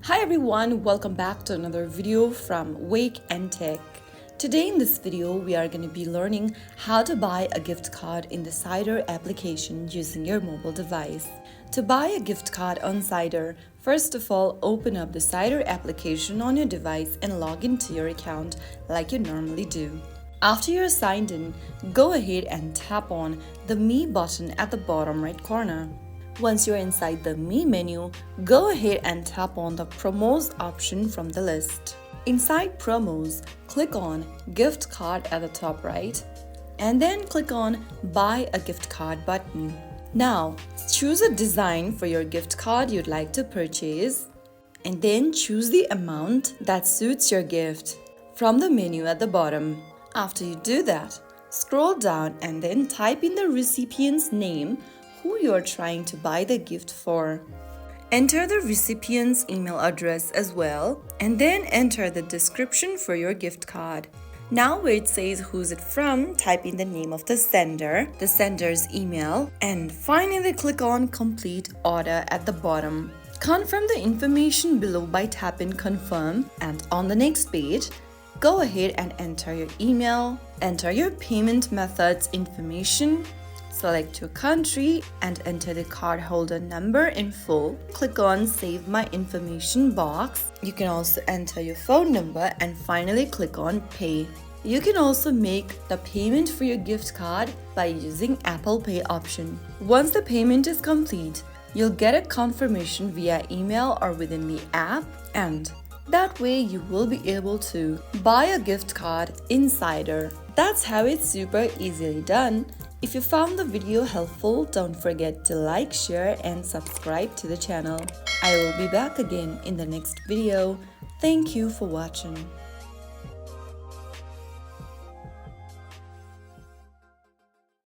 Hi everyone, welcome back to another video from Wake&Tech. Today in this video, we are going to be learning how to buy a gift card in the Cider application using your mobile device. To buy a gift card on Cider, first of all, open up the Cider application on your device and log into your account like you normally do. After you're signed in, go ahead and tap on the Me button at the bottom right corner. Once you're inside the Me menu, go ahead and tap on the Promos option from the list. Inside Promos, click on Gift Card at the top right, and then click on Buy a Gift Card button. Now, choose a design for your gift card you'd like to purchase, and then choose the amount that suits your gift from the menu at the bottom. After you do that, scroll down and then type in the recipient's name who you're trying to buy the gift for. Enter the recipient's email address as well, and then enter the description for your gift card. Now where it says who's it from, type in the name of the sender, the sender's email, and finally click on Complete Order at the bottom. Confirm the information below by tapping Confirm, and on the next page, go ahead and enter your email, enter your payment methods information, select your country and enter the cardholder number in full. Click on Save My Information box. You can also enter your phone number and finally click on Pay. You can also make the payment for your gift card by using Apple Pay option. Once the payment is complete, you'll get a confirmation via email or within the app, and that way you will be able to buy a gift card in Cider. That's how it's super easily done. If you found the video helpful, don't forget to like, share and subscribe to the channel. I will be back again in the next video. Thank you for watching.